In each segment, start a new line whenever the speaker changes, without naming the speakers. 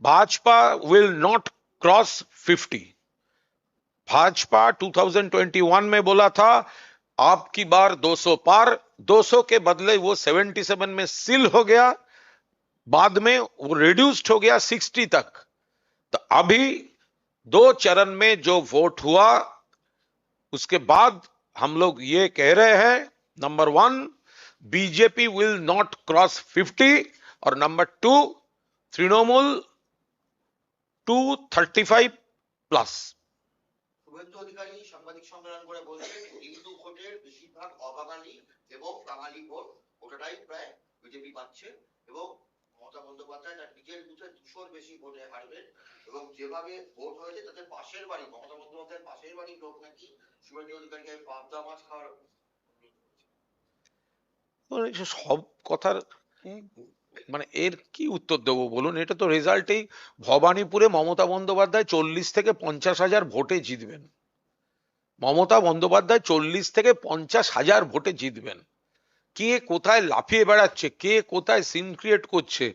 Bhajpa will not cross 50। Bhajpa 2021 में बोला था आपकी बार 200 पार, 200 के बदले वो 77 में सील हो गया, बाद में वो रिड्यूस्ड हो गया 60 तक। तो अभी 2 चरण में जो वोट हुआ उसके बाद हम लोग ये कह रहे हैं, number 1 BJP will not cross 50 और नंबर 2 तृणमूल 235 প্লাস।
শুভেন্দু অধিকারী সাংবাদিক সম্মেলন করে বলছেন হিন্দু ভোটের বেশিরভাগ অবাঙালি এবং বাঙালি ভোট ওটাই প্রায় বিজেপি পাচ্ছে এবং মমতা বন্দ্যোপাধ্যায় তার নিজের বুথে 200-র বেশি ভোটে হারবেন এবং যেভাবে ভোট হয়েছে তাতে পাশের বাড়ি মমতা বন্দ্যোপাধ্যায়ের পাশের বাড়ির লোক নাকি শুভেন্দু অধিকারীকে পাবদা মাছ খাওয়ার
সব কথার মানে এর কি উত্তর দেবো বলুন? এটা তো রেজাল্টেই ভবানীপুরে মমতা বন্দ্যোপাধ্যায় 40 থেকে 50,000 ভোটে জিতবেন। মমতা বন্দ্যোপাধ্যায় 40 থেকে 50,000 ভোটে জিতবেন। কে কোথায় লাফিয়ে বেড়াচ্ছে, কে কোথায় সিন ক্রিয়েট করছে,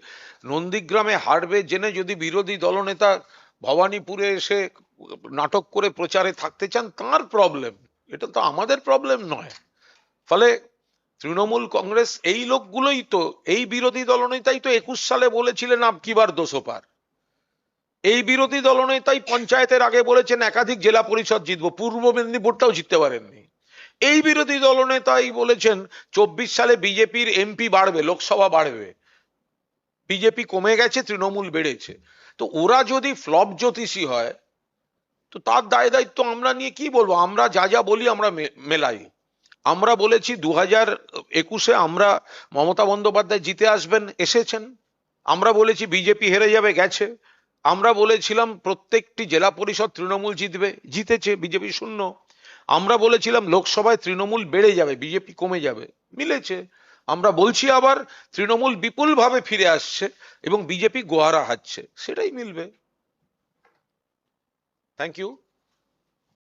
নন্দীগ্রামে হারবে জেনে যদি বিরোধী দলনেতা ভবানীপুরে এসে নাটক করে প্রচারে থাকতে চান তার প্রবলেম, এটা তো আমাদের প্রবলেম নয়। ফলে তৃণমূল কংগ্রেস এই লোকগুলোই তো, এই বিরোধী দলনেতাই তো 21 সালে বলেছিলেন আপকি বার 200 পার। এই বিরোধী দলনেতাই পঞ্চায়েতের আগে বলেছেন একাধিক জেলা পরিষদ জিতবো, পূর্ব মেদিনীপুরটাও জিততে পারেননি। এই বিরোধী দলনেতাই বলেছেন 24 সালে বিজেপির এমপি বাড়বে, লোকসভা বাড়বে। বিজেপি কমে গেছে, তৃণমূল বেড়েছে। তো ওরা যদি ফ্লপ জ্যোতিষী হয় তো তার দায় দায়িত্ব আমরা নিয়ে কি বলবো? আমরা যা যা বলি আমরা মেলাই। আমরা বলেছি 2021-এ আমরা মমতা বন্দ্যোপাধ্যায় জিতে আসবেন, এসেছেন। আমরা বলেছি বিজেপি হেরে যাবে, গেছে। আমরা বলেছিলাম প্রত্যেকটি জেলা পরিষদ তৃণমূল জিতবে, জিতেছে, বিজেপি শূন্য। আমরা বলেছিলাম লোকসভায় তৃণমূল বেড়ে যাবে, বিজেপি কমে যাবে, মিলেছে। আমরা বলছি আবার তৃণমূল বিপুলভাবে ফিরে আসছে এবং বিজেপি গোহারা হারছে, সেটাই মিলবে। Thank you.